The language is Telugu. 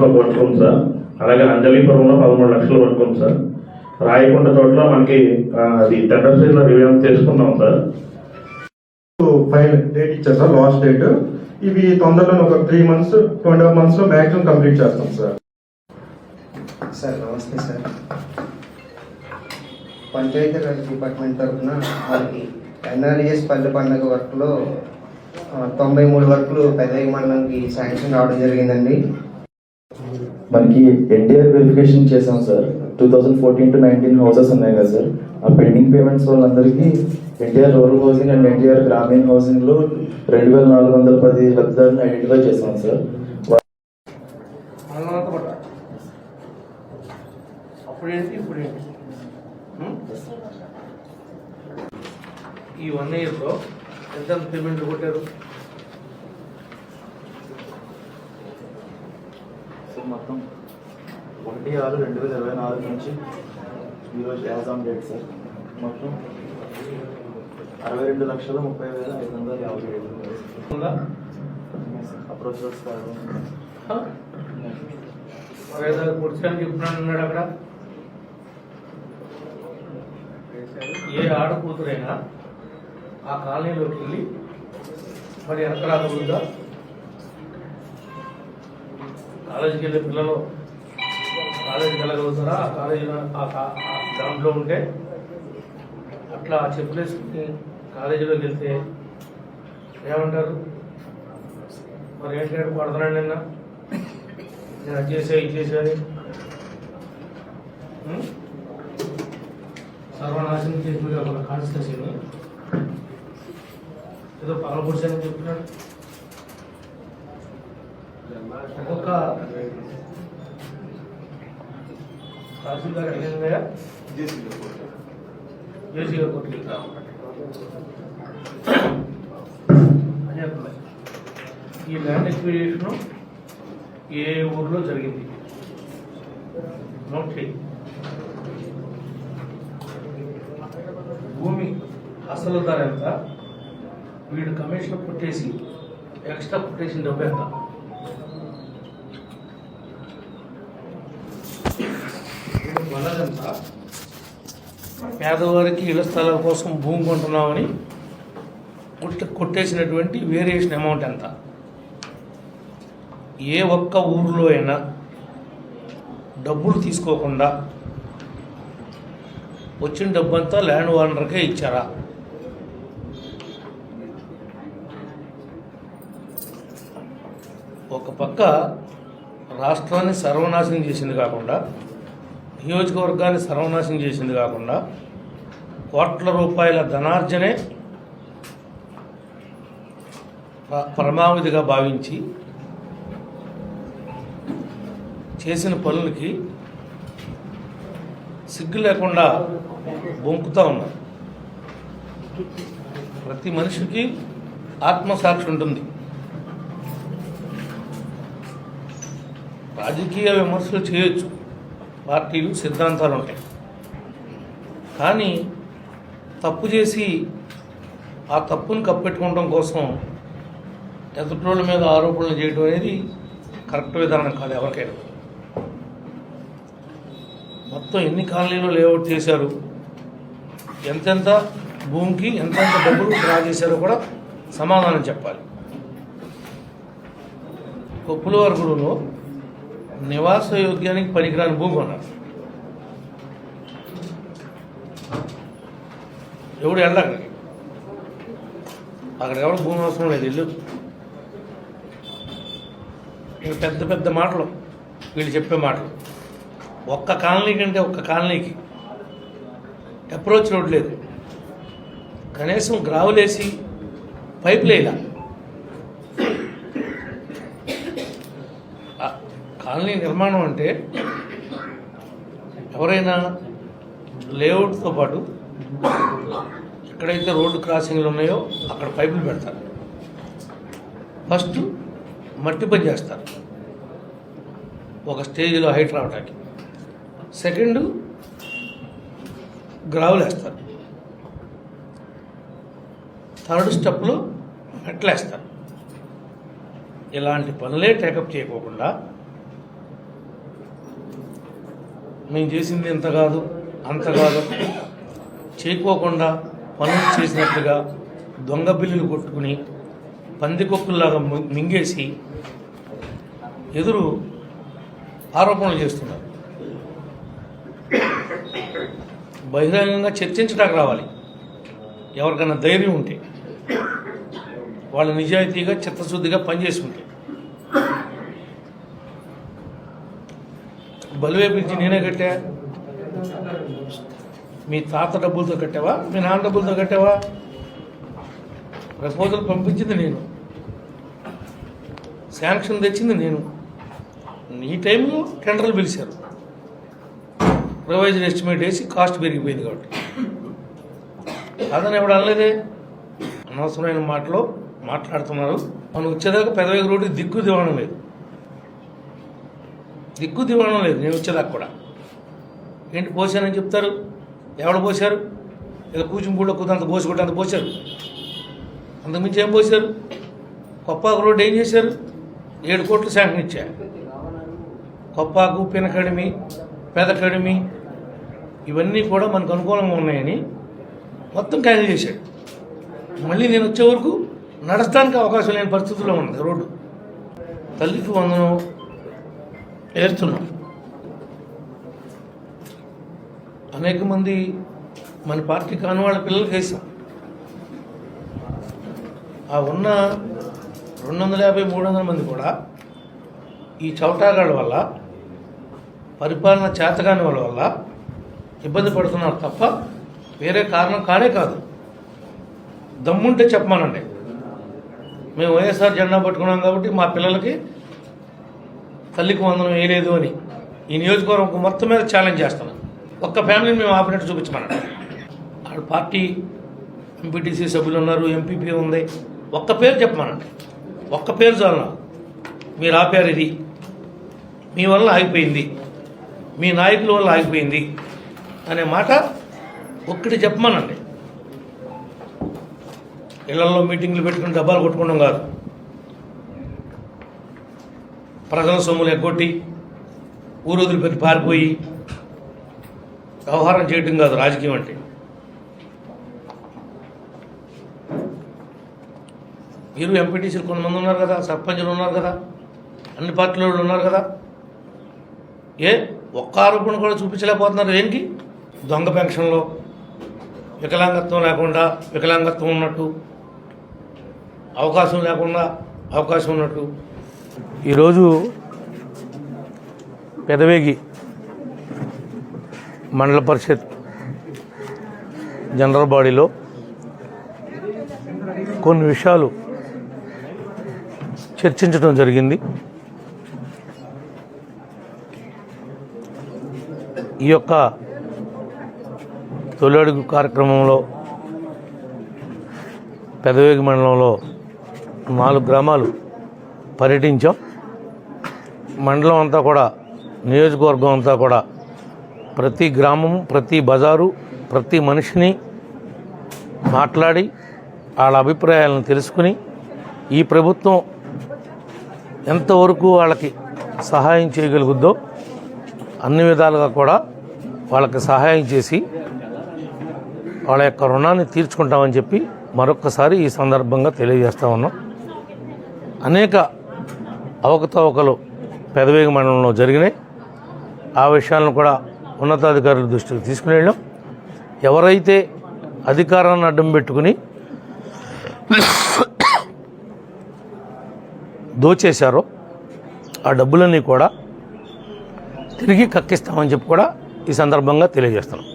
పట్టుకుంది సార్. అలాగే అంజలీపురంలో 13 లక్షలు పట్టుకుంది సార్. రాయకొండ తోటలో మనకి అది టెండర్ సైజ్ రివ్యూ చేసుకున్నాం సార్. ఫైల్ డేట్ ఇచ్చారు సార్, లాస్ట్ డేట్. ఇవి తొందరలో ఒక 3 months 2.5 months లో మ్యాక్సిమం కంప్లీట్ చేస్తాం సార్. సార్ నమస్తే సార్. పంచాయతీరాజ్ డిపార్ట్మెంట్ తరఫున వారికి ఎన్ఆర్ఈఎస్ పల్లె పండుగ వర్క్లో 93 వర్కులు పెదవి మండలంకి శాంక్షన్ రావడం జరిగిందండి. మనకి ఎన్టీఆర్ వెరిఫికేషన్ చేసాం సార్. 2014 to 19 హౌసెస్ ఉన్నాయి కదా సార్. ఆ పెండింగ్ పేమెంట్స్ వాళ్ళందరికీ NTR rural housing and NTR గ్రామీణ హౌసింగ్ లో 2410 లబ్ధిదారులను ఐడెంటిఫై చేసాం సార్. ఈ 1 yearలో ఎంత పేమెంట్లు కొట్టారు? మొత్తం 1/6/2024 నుంచి ఈరోజు యాజ్ ఆన్ డేట్ సార్ మొత్తం 62,30,557 అప్రోచర్స్ కాదు. పురుషాన్ని చెప్తున్నాడు అక్కడ. ఏ ఆడ కూతురైనా ఆ కాలనీలోకి వెళ్ళి మరి వెనక రాకుండా కాలేజీకి వెళ్ళే పిల్లలు కాలేజీకి వెళ్ళగలుగుతారా? ఆ కాలేజీలో దాంట్లో ఉంటే అట్లా చెప్పలేసుకుని కాలేజీలోకి వెళ్తే ఏమంటారు? మరి ఏంటంటే పడుతున్నాడు నిన్న నేను అది చేసా ఇది చేశాను సర్వనాశనం చేసి ఒక కాన్స్టిట్యూన్సీని ఏదో పగలపొడిచానని చెప్తున్నాడు. ఒక్కొక్క తహసీల్దార్ అడిగిందయా జేసీగా కొట్టి అని ఈ ల్యాండ్ ఎక్విజిషన్ ఏ ఊర్లో జరిగింది నోట్ చేయి. భూమి అసలు ధర ఎంత, వీడు కమిషన్ కొట్టేసి ఎక్స్ట్రా కొట్టేసిన డబ్బు ఎంత? వల్లదంతా పేదవారికి ఇళ్ల స్థలాల కోసం భూమి కొంటున్నామని కొట్టేసినటువంటి వేరియేషన్ అమౌంట్ ఎంత? ఏ ఒక్క ఊరిలో అయినా డబ్బులు తీసుకోకుండా వచ్చిన డబ్బంతా ల్యాండ్ ఓనర్కే ఇచ్చారా? ఒక పక్క రాష్ట్రాన్ని సర్వనాశనం చేసింది కాకుండా, నియోజకవర్గాన్ని సర్వనాశనం చేసింది కాకుండా, కోట్ల రూపాయల ధనార్జనే పరమావధిగా భావించి చేసిన పనులకి సిగ్గు లేకుండా బొంకుతూ ఉన్నారు. ప్రతి మనిషికి ఆత్మసాక్షి ఉంటుంది. రాజకీయ విమర్శలు చేయొచ్చు, పార్టీలు సిద్ధాంతాలు ఉంటాయి. కానీ తప్పు చేసి ఆ తప్పును కప్పెట్టుకోవడం కోసం ఎదుటోళ్ళ మీద ఆరోపణలు చేయడం అనేది కరెక్ట్ విధానం కాదు ఎవరికైనా. మొత్తం ఎన్ని కాలనీలు లేఅవుట్ చేశారు, ఎంతెంత భూమికి ఎంతెంత డబ్బులు డ్రా చేశారో కూడా సమాధానం చెప్పాలి. కొప్పులవర్గుడులో నివాస యోగ్యానికి పనికిరాని భూమి కొన్నారు. ఎవడు వెళ్ళాలి అక్కడ, ఎవరు భూమి అవసరం లేదు, ఇల్లు. ఇంకా పెద్ద పెద్ద మాటలు వీళ్ళు చెప్పే మాటలు. ఒక్క కాలనీ కంటే ఒక్క కాలనీకి అప్రోచ్ రోడ్ లేదు, కనీసం గ్రావులేసి పైప్ లేలా. కాలనీ నిర్మాణం అంటే ఎవరైనా లేఅవుట్తో పాటు ఎక్కడైతే రోడ్డు క్రాసింగ్లు ఉన్నాయో అక్కడ పైపులు పెడతారు. ఫస్ట్ మట్టి పని చేస్తారు ఒక స్టేజ్లో హైట్ రావడానికి, సెకండ్ గ్రావులు వేస్తారు, థర్డ్ స్టెప్లో మెట్లు వేస్తారు. ఇలాంటి పనులే టేకప్ చేయకోకుండా మేము చేసింది ఇంత కాదు అంత కాదు చేయకోకుండా పనులు చేసినట్లుగా దొంగ బిల్లులు కొట్టుకుని పందికొక్కుల్లాగా మింగేసి ఎదురు ఆరోపణలు చేస్తున్నారు. బహిరంగంగా చర్చించడానికి రావాలి. ఎవరికైనా ధైర్యం ఉంటే, వాళ్ళు నిజాయితీగా చిత్తశుద్ధిగా పనిచేసుకుంటే. బలివేపించి నేనే కట్టా, మీ తాత డబ్బులతో కట్టావా, మీ నాన్న డబ్బులతో కట్టావా? ప్రపోజల్ పంపించింది నేను, శాంక్షన్ తెచ్చింది నేను. ఈ టైంలో టెండర్లు పిలిచారు, రివైజ్డ్ ఎస్టిమేట్ వేసి కాస్ట్ పెరిగిపోయింది కాబట్టి. అదని ఎవడు అనలేదే. అనవసరమైన మాటలు మాట్లాడుతున్నారు. మనం వచ్చేదాకా పెదవేగ రోడ్డుకి దిక్కు దివాణం లేదు, దిక్కు దివాణం లేదు. నేను వచ్చేదాకా కూడా ఏంటి పోసానని చెప్తారు. ఎవడు పోశారు? ఏదో కూచిపూడిలో కుదంత పోసుకుంటే అంత పోశారు. అంతకుమించి ఏం పోశారు? కొప్పాకు రోడ్డు ఏం చేశారు? 7 కోట్లు శాంక్షన్ ఇచ్చారు. కొప్పాకు, పినకడిమి, పెదకడిమి ఇవన్నీ కూడా మనకు అనుకూలంగా ఉన్నాయని మొత్తం క్యాన్సిల్ చేశాడు. మళ్ళీ నేను వచ్చే వరకు నడచడానికి అవకాశం లేని పరిస్థితుల్లో ఉంది రోడ్డు. తల్లికి వందనం ఏరుతున్నాం. అనేక మంది మన పార్టీ కాని వాళ్ళ పిల్లలకి వేసాం. ఆ ఉన్న 250-300 మంది కూడా ఈ చౌటాగాళ్ళ వల్ల, పరిపాలన చేతగాని వాళ్ళ వల్ల ఇబ్బంది పడుతున్నారు తప్ప వేరే కారణం కానే కాదు. దమ్ముంటే చెప్పమానండి. మేము వైఎస్ఆర్ జెండా పట్టుకున్నాం కాబట్టి మా పిల్లలకి తల్లికి వందనం వేయలేదు అని ఈ నియోజకవర్గం మొత్తం మీద ఛాలెంజ్ చేస్తున్నాం. ఒక్క ఫ్యామిలీని మేము ఆపినట్టు చూపించమనండి. వాళ్ళ పార్టీ ఎంపీటీసీ సభ్యులు ఉన్నారు, ఎంపీపీ ఉంది. ఒక్క పేరు చెప్పమనండి, ఒక్క పేరు చాలు నాకు. మీరు ఆపారు, ఇది మీ వల్ల ఆగిపోయింది, మీ నాయకుల వల్ల ఆగిపోయింది అనే మాట ఒక్కటి చెప్పమనండి. ఇళ్లలో మీటింగ్లు పెట్టుకుని డబ్బాలు కొట్టుకోవడం కాదు, ప్రజల సొమ్ములు ఎగ్గొట్టి ఊరొదులు పెట్టి పారిపోయి వ్యవహారం చేయడం కాదు రాజకీయం అంటే. మీరు ఎంపీటీసీలు కొంతమంది ఉన్నారు కదా, సర్పంచులు ఉన్నారు కదా, అన్ని పార్టీల వాళ్ళు ఉన్నారు కదా. ఒక్క ఆరోపణ కూడా చూపించలేకపోతున్నారు. ఏంటి? దొంగ పెన్షన్లో వికలాంగత్వం లేకుండా వికలాంగత్వం ఉన్నట్టు, అవకాశం లేకుండా అవకాశం ఉన్నట్టు. ఈరోజు పెదవేగి మండల పరిషత్ జనరల్ బాడీలో కొన్ని విషయాలు చర్చించడం జరిగింది. ఈ యొక్క తొలి అడుగు కార్యక్రమంలో పెదవేగి మండలంలో 4 గ్రామాలు పర్యటించాం. మండలం అంతా కూడా, నియోజకవర్గం అంతా కూడా, ప్రతి గ్రామం, ప్రతి బజారు, ప్రతి మనిషిని మాట్లాడి వాళ్ళ అభిప్రాయాలను తెలుసుకుని ఈ ప్రభుత్వం ఎంతవరకు వాళ్ళకి సహాయం చేయగలుగుద్దో అన్ని విధాలుగా కూడా వాళ్ళకి సహాయం చేసి వాళ్ళ యొక్క రుణాన్ని తీర్చుకుంటామని చెప్పి మరొక్కసారి ఈ సందర్భంగా తెలియజేస్తా ఉన్నాం. అనేక అవకతవకలు పెదవేగి మండలంలో జరిగినాయి. ఆ విషయాలను కూడా ఉన్నతాధికారుల దృష్టికి తీసుకుని వెళ్ళాం. ఎవరైతే అధికారాన్ని అడ్డం పెట్టుకుని దోచేశారో ఆ డబ్బులన్నీ కూడా తిరిగి కక్కిస్తామని చెప్పి కూడా ఈ సందర్భంగా తెలియజేస్తున్నాం.